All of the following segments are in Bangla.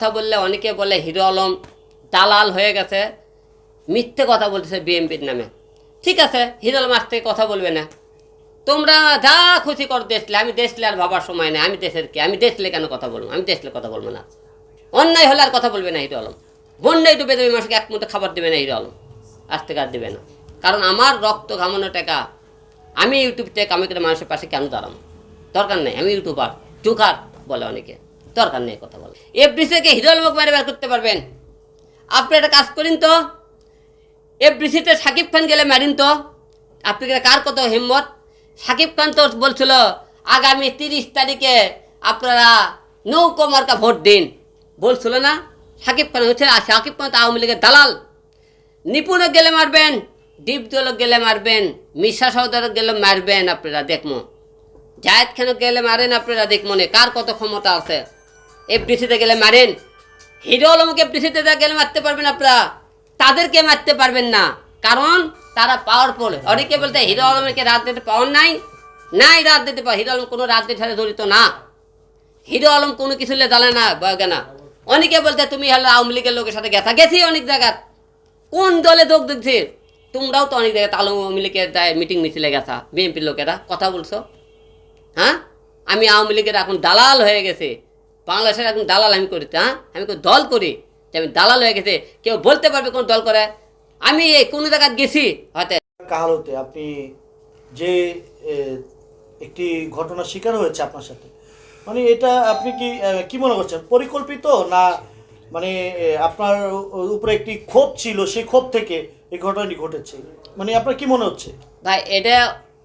কথা বললে অনেকে বলে হিরো আলম দালাল হয়ে গেছে, মিথ্যে কথা বলতেছে বিএনপির নামে। ঠিক আছে, হিরো আলম আজ থেকে কথা বলবে না। তোমরা যা খুশি কর দেশলে, আমি দেশলে আর ভাবার সময় নেই। আমি দেশের কি, আমি দেশলে কেন কথা বলবো? আমি দেশলে কথা বলবো না। অন্যায় হলে আর কথা বলবে না হিরো আলম। বন্যায় ডুবে দেবে, মানুষকে এক মুঠো খাবার দেবে না হিরো আলম, আজ থেকে আর দেবে না। কারণ আমার রক্ত ঘামানো টাকা, আমি ইউটিউব থেকে কামি করে মানুষের পাশে কেন দাঁড়াবো? দরকার নেই। আমি ইউটিউবার, জোকার বলে অনেকে, দরকার নেই কথা বলে। এফডিসিকে হিরো আলমকে বাইরে বের করতে পারবেন? আপনি একটা কাজ করেন তো, এফডিসিতে সাকিব খান গেলে মারিন তো। আপনি কার কত হিম্মত? সাকিব খান তো বলছিল আগামী 30 তারিখে আপনারা নৌকো মার্কা ভোট দিন, বলছিল না? সাকিব খান হচ্ছে, সাকিব খান তো আওয়ামী লীগের দালাল। নিপুণে গেলে মারবেন, দীপজলক গেলে মারবেন, মিশা সৌদারক গেলে মারবেন, আপনারা দেখমো। জায়েদ খানক গেলে মারেন, আপনারা দেখমনে কার কত ক্ষমতা আছে। এফডিসিতে গেলে মারেন, হিরো আলমকে এফডিসিতে গেলে মারতে পারবেন আপনারা, তাদেরকে মারতে পারবেন না, কারণ তারা পাওয়ারফুল। অনেকে বলতে হিরো আলমকে রাজনীতি পাওয়ার নাই, নাই রাজনীতি পাওয়া। হিরো আলম কোনো রাজনীতির সাথে জড়িত না, হিরো আলম কোনো কিছু জানে না না। অনেকে বলতে তুমি হলো আওয়ামী লীগের লোকের সাথে গেছি অনেক জায়গায়। কোন দলে যোগ দিচ্ছে? তোমরাও তো অনেক জায়গায় আওয়ামী লীগের মিটিং মিছিলে গেছা, বিএনপির লোকেরা কথা বলছো। হ্যাঁ, আমি আওয়ামী লীগের এখন দালাল হয়ে গেছে, বাংলাদেশের এখন দালাল আমি করি। হ্যাঁ, আমি দল করি যে আমি দালাল হয়ে গেছে। কেউ বলতে পারবে কোন দল করে? আমি কোনো জায়গায় গেছি হয়তো। কাহালতে আপনি যে একটি ঘটনা শিকার হয়েছে আপনার সাথে, মানে এটা আপনি কি মনে করছেন, পরিকল্পিত না মানে আপনার উপরে একটি ক্ষোভ ছিল, সেই ক্ষোভ থেকে এই ঘটনাটি ঘটেছে, মানে আপনার কি মনে হচ্ছে? ভাই এটা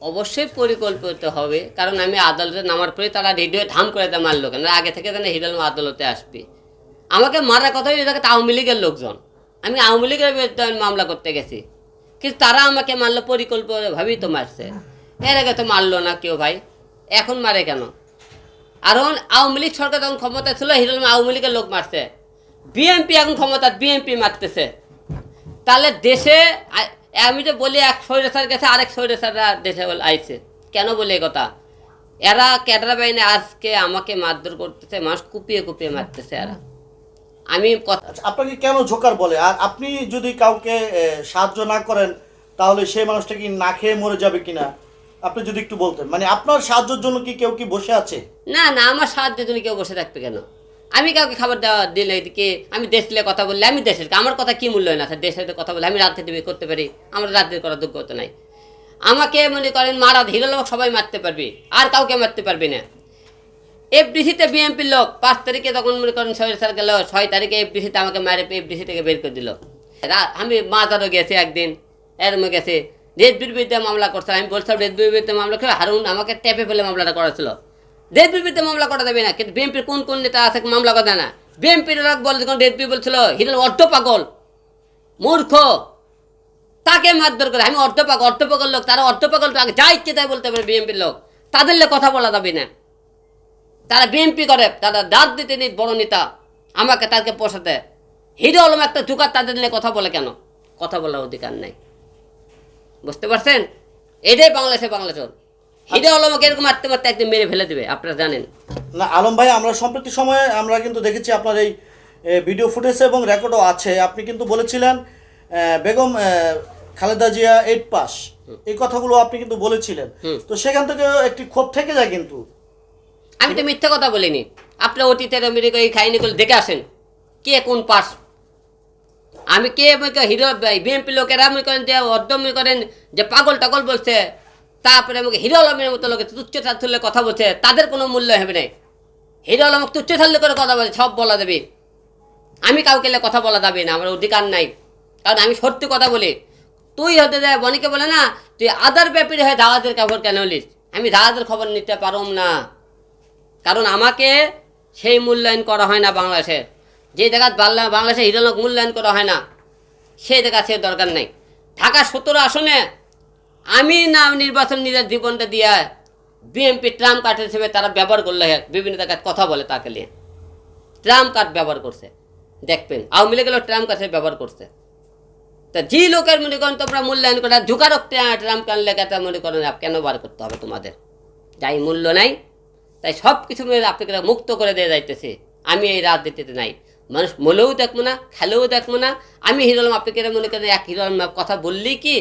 অবশ্যই পরিকল্পিত হবে, কারণ আমি আদালতে নামার পরে তারা রেডিও ধাম করে দেয় মারলো কেন, আগে থেকে জানে হিরো আলম আদালতে আসবে। আমাকে মারার কথা হয়ে আওয়ামী লীগের লোকজন, আমি আওয়ামী লীগের বিরুদ্ধে মামলা করতে গেছি, কিন্তু তারা আমাকে মারলো পরিকল্পিতভাবেই তো মারছে। এর আগে তো মারলো না কেউ ভাই, এখন মারে কেন? আর আওয়ামী লীগ সরকার যখন ক্ষমতা ছিল হিরো আলম আওয়ামী লীগের লোক মারছে, বিএনপি এখন ক্ষমতা, বিএনপি মারতেছে। তাহলে দেশে আমি তো বলি এক স্বৈরাচার গেছে, আরেক স্বৈরাচাররা দেশে আইছে কেন বলে এই কথা? এরা ক্যাডার বাহিনী আজকে আমাকে মারধর করতেছে, মানুষ কুপিয়ে কুপিয়ে মারতেছে এরা। আমি আপনাকে কেন জোকার বলে? আর আপনি যদি কাউকে সাহায্য না করেন তাহলে সেই মানুষটা কি না খেয়ে মরে যাবে কিনা, আপনি যদি একটু বলতেন। মানে আপনার সাহায্যের জন্য কি কেউ কি বসে আছে? না না, আমার সাহায্যের জন্য কেউ বসে থাকবে কেন? আমি কাউকে খাবার দেওয়া দিলে এদিকে আমি দেশলে কথা বললে, আমি দেশের, আমার কথা কি মূল্য না? দেশের কথা বলে আমি রাজনীতি করতে পারি? আমার রাজনীতি করার যোগ্যতা নাই। আমাকে মনে করেন মারা হিরো লোক সবাই মারতে পারবি, আর কাউকে মারতে পারবি না। এফডিসিতে বিএনপির লোক 5 তারিখে তখন মনে করেন স্যার গেল, 6 তারিখে এফডিসিতে আমাকে মারে এফডিসি থেকে বের করে দিল। আমি মাজারও গেছি একদিন, এরমে গেছে রেডবির বিরুদ্ধে মামলা করছে। আমি বলছিলাম রেডবির বিরুদ্ধে মামলা করে, হারুন আমাকে ট্যাপে ফেলে মামলাটা করেছিল। রেডবির বিরুদ্ধে মামলা করা যাবে না, কিন্তু বিএনপির কোন কোন নেতা আছে মামলা করে না? বিএনপির লোক বলে যখন রেডবি বলছিল হিরো অর্ধ পাগল মূর্খ, তাকে মারধর করে। আমি অর্ধ পাগল লোক, তারা অর্ধ পাগল যা ইচ্ছে তাই বলতে পারে বিএনপির লোক, তাদের লোক কথা বলা যাবে না। তারা বিএনপি করে, তারা রাজনীতি বড় নেতা, আমাকে তাদেরকে পোষাতে। হিরো আলম একটা জোকার, তাদের নিয়ে কথা বলে কেন? কথা বলার অধিকার নাই, বুঝতে পারছেন? এটাই বাংলাদেশে বাংলাদেশ। হিরো আলমকে এরকম মারতে মারতে একদিন মেরে ফেলে দেবে, আপনারা জানেন না আলম ভাই, আমরা সম্প্রতি সময়ে আমরা কিন্তু দেখেছি আপনার এই ভিডিও ফুটেজ এবং রেকর্ডও আছে, আপনি কিন্তু বলেছিলেন বেগম খালেদা জিয়া 8 পাস, এই কথাগুলো আপনি কিন্তু বলেছিলেন। তো সেখান থেকে একটি ক্ষোভ থেকে যায়। কিন্তু আমি তো মিথ্যা কথা বলিনি। আপনার অতীতের আমেরিকা এই খাইনিগুলো দেখে আসেন, কে কোন পাস। আমি কে হিরো বিএনপি লোকেরা মনে করেন যে অর্ধ মনে করেন যে পাগল টাগল বলছে, তারপরে আমাকে হিরো আলমের মতো লোকে তুচ্ছ তাচ্ছল্যে কথা বলছে, তাদের কোনো মূল্য হবে না। হিরো আলমকে তুচ্ছ তাচ্ছল্য করে কথা বলছে, সব বলা দেবে। আমি কাউকে কথা বলা যাবে না, আমার অধিকার নাই, কারণ আমি সত্যি কথা বলি। তুই হতে যায় অনেকে বলে না তুই আদার ব্যাপারে হয় দাওয়াতের খবর কেন নিস? আমি দাওয়াতের খবর নিতে পারম না, কারণ আমাকে সেই মূল্যায়ন করা হয় না বাংলাদেশে। যে জায়গা বাংলাদেশে হিরো আলম মূল্যায়ন করা হয় না, সেই জায়গা সে দরকার নাই। ঢাকা 17 আসনে আমি না নির্বাচন নিজের জীবনটা দিয়ে বিএনপি ট্রাম্প কার্ড হিসেবে তারা ব্যবহার করলে বিভিন্ন জায়গায় কথা বলে, তাকে নিয়ে ট্রাম্প কার্ড ব্যবহার করছে। দেখবেন আওয়ামী লীগের ট্রাম্প কার্ড ব্যবহার করছে। তা যে লোকের মনে করেন তোমরা মূল্যায়ন করে ঝুঁকারক ট্রাম্প কার্ড লেখাটা মনে করেন কেন বার করতে হবে তোমাদের? যাই মূল্য নাই, তাই সব কিছু আপনাকে মুক্ত করে দিয়ে যাইতেছে। আমি এই রাজনীতিতে নাই, মানুষ মলেও দেখবো না, খেলেও দেখবো না। আমি হিরো আলম আপনাকে এরা মনে করেন এক হিরো আলম কথা বললেই কি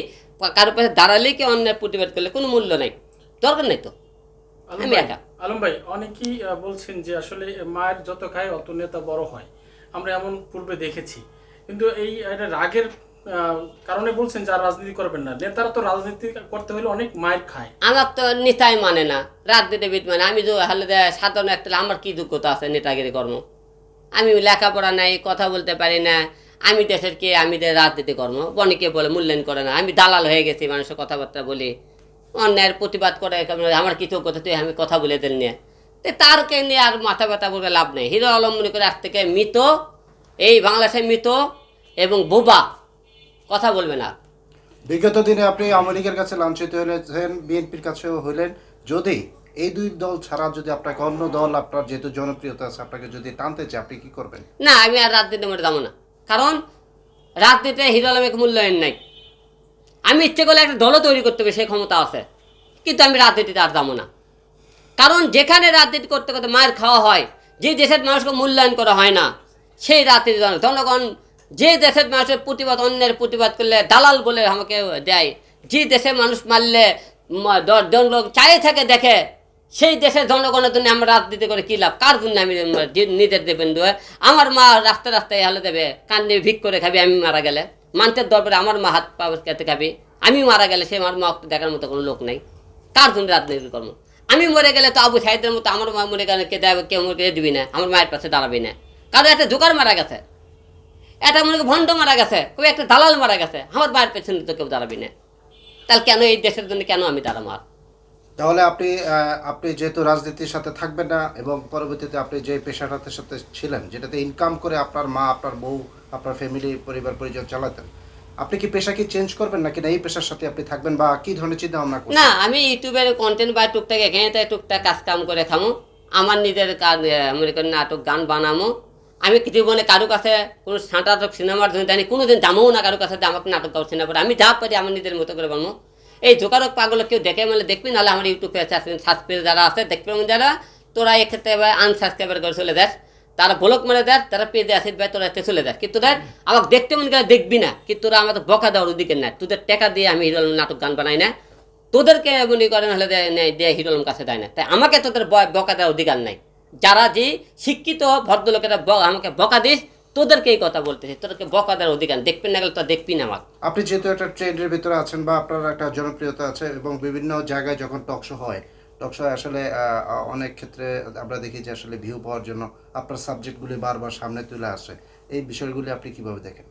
কারোর পাশে দাঁড়ালেই কি অন্যায় প্রতিবাদ করলে কোনো মূল্য নাই, দরকার নেই তো। আমি একা। আলম ভাই, অনেকেই বলছেন যে আসলে মায়ের যত খায় অত নেতা বড় হয়, আমরা এমন পূর্বে দেখেছি। কিন্তু এই এটা রাগের কারণে বলছেন যে আর রাজনীতি করবেন না। নেতারা তো রাজনীতি করতে হলে অনেক মায়ের খায়। আমার তো নেতাই মানে না, রাজনীতিবিদ মানে। আমি তো হলে সাধারণ একটা, আমার কি যোগ্যতা আছে নেতাগিরি কর্ম? আমি লেখাপড়া নাই, কথা বলতে পারি না, আমি দেশের কে, আমি রাজনীতি কর্ম অনেকে বলে মূল্যায়ন করে না। আমি দালাল হয়ে গেছি, মানুষের কথাবার্তা বলি, অন্যায়ের প্রতিবাদ করে, আমার কি যোগ্যতা তুই আমি কথা বলে দিল নিয়ে। তো তারকে নিয়ে আর মাথা ব্যথা বলবে লাভ নেই। হিরো আলম মনে করে আজ থেকে মৃত, এই বাংলাদেশে মৃত এবং বোবা, কথা বলবে না। বিগত দিনে আপনি আওয়ামী লীগের কাছে লাঞ্ছিত হয়েছেন, বিএনপির কাছেও হইলেন। যদি এই দুই দল ছাড়া যদি আপনাকে অন্য দল, আপনার যেহেতু জনপ্রিয়তা আছে, আপনাকে যদি টানতে চায়, আপনি কি করবেন? না, আমি আর রাজনীতির মধ্যে যাবো না, কারণ রাজনীতিতে হিরো আলমের মূল্যায়ন নাই। আমি ইচ্ছে করলে একটা দলও তৈরি করতে হবে, সেই ক্ষমতা আছে, কিন্তু আমি রাজনীতিতে আর যাবো না। কারণ যেখানে রাজনীতি করতে করতে মায়ের খাওয়া হয়, যে দেশের মানুষকে মূল্যায়ন করা হয় না, সেই রাজনীতি জনগণ, যে দেশের মানুষের প্রতিবাদ, অন্যের প্রতিবাদ করলে দালাল বলে আমাকে দেয়, যে দেশে মানুষ মারলে জনগণ চায়ে থাকে দেখে, সেই দেশের জনগণের জন্য আমরা রাজনীতি করে কী লাভ? কার জন্য আমি নিজের দেবেন দেবে? আমার মা রাস্তায় রাস্তায় হালে দেবে, কান্দি ভিক করে খাবি আমি মারা গেলে, মানুষের দরবারে আমার মা হাত পা খেতে খাবি, আমি মারা গেলে সে আমার মা দেখার মতো কোনো লোক নেই। কার জন্য রাজনীতি কর্ম? আমি মরে গেলে তো আবু সাইদের মতো আমার মা মরে গেলে কে দেবে, কেউ মরে দিবি না, আমার মায়ের পাশে দাঁড়াবি না। কারণ একটা জোকার মারা গেছে, এটা মনে করি ভণ্ড মারা গেছে, কেউ একটা দালাল মারা গেছে, আমার মায়ের পেছনে তো কেউ দাঁড়াবি না। তাহলে কেন এই দেশের জন্য কেন আমি দাঁড়াবো? আর তাহলে আপনি যেহেতু রাজনীতির সাথে থাকবেন না, এবং পরবর্তীতে আপনি যে পেশাটার সাথে ছিলেন, যেটাতে ইনকাম করে আপনার মা, আপনার বউ, আপনার ফ্যামিলি, পরিবার পরিজন চালাতেন, আপনি কি পেশা কি চেঞ্জ করবেন নাকি না এই পেশার সাথে আপনি থাকবেন, বা কি ধরনের চিন্তা ভাবনা করছেন? না, আমি ইউটিউবের কন্টেন্ট বা টুকটাক এখানে তাই টুকটাক কাজ কাম করে খামো, আমার নিজের কাজ মনে করি নাটক গান বানামো। আমি জীবনে কারো কাছে কোনো নাটক সিনেমার জন্য জানি কোনোদিন দামও না, কারো কাছে আমাকে নাটক কারো সিনেমা আমি যা পারি আমার নিজের মতো করে বানাবো। এই জোকারক পাগল কেউ দেখে মানে দেখবি, নাহলে আমার ইউটিউবে সাবস্ক্রাইব যারা আছে দেখবে, যারা তোরা এক্ষেত্রে আনসাবস্ক্রাইবার করে চলে দেয়, তারা ব্লক মেরে দেয়, তারা পেজে আসিস ভাই তোরা এতে চলে যায়। কিন্তু তোদের আমাকে দেখতে মনে করে দেখবি না, কিন্তু তোরা আমাদের বকা দেওয়ার অধিকার নাই। তোদের টাকা দিয়ে আমি হিরো আলম নাটক গান বানাই না, তোদেরকে মনে করেন হলে দেয় হিরো আলম কাছে দেয় না, তাই আমাকে তোদের বকা দেওয়ার অধিকার নাই। যারা যে শিক্ষিত ভদ্রলোকেরা আমাকে বকা দিস, তোদেরকে এই কথা বলতেছি, তোদেরকে বকা দেওয়ার অধিকার দেখবি না, গেলে তো দেখবি না আমাকে। আপনি যেহেতু একটা ট্রেন্ডের ভিতরে আছেন, বা আপনার একটা জনপ্রিয়তা আছে, এবং বিভিন্ন জায়গায় যখন টক শো হয়, টক শো আসলে অনেক ক্ষেত্রে আমরা দেখি যে আসলে ভিউ পাওয়ার জন্য আপনার সাবজেক্টগুলি বারবার সামনে তুলে আসে, এই বিষয়গুলি আপনি কিভাবে দেখেন?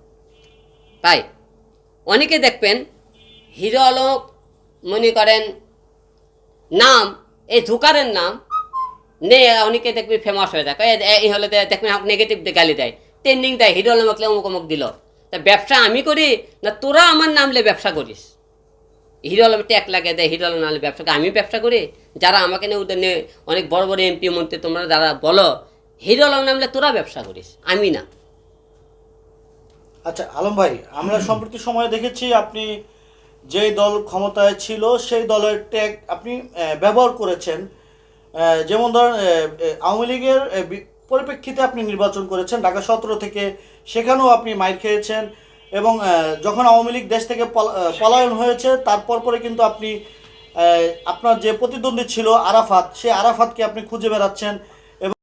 তাই অনেকে দেখবেন হিরো আলম মনে করেন নাম, এই জোকারের নাম নে অনেকে দেখবি ফেমাস হয়ে যায়, এই হলে দেখবেন নেগেটিভ গালি দেয়, ট্রেন্ডিং দেয়, হিরো আলম অমুক অমুক দিল। তা ব্যবসা আমি করি না তোরা আমার নামলে ব্যবসা করিস? হিরো আলম ট্যাগ লাগে দেয়, হিরো আলম নামলে ব্যবসা, আমি ব্যবসা করি? যারা আমাকে নিয়ে ওদের নিয়ে অনেক বড় বড় এমপি মন্ত্রী তোমরা যারা বলো হিরো আলম নামলে তোরা ব্যবসা করিস, আমি না। আচ্ছা আলম ভাই, আমরা সম্প্রতি সময়ে দেখেছি আপনি যেই দল ক্ষমতায় ছিল সেই দলের ট্যাগ আপনি ব্যবহার করেছেন। যেমন ধরেন আওয়ামী লীগের পরিপ্রেক্ষিতে আপনি নির্বাচন করেছেন ঢাকা 17 থেকে, সেখানেও আপনি মাইর খেয়েছেন, এবং যখন আওয়ামী লীগ দেশ থেকে পলায়ন হয়েছে তারপর পরে কিন্তু আপনি আপনার যে প্রতিদ্বন্দ্বী ছিল আরাফাত, সেই আরাফাতকে আপনি খুঁজে বেড়াচ্ছেন,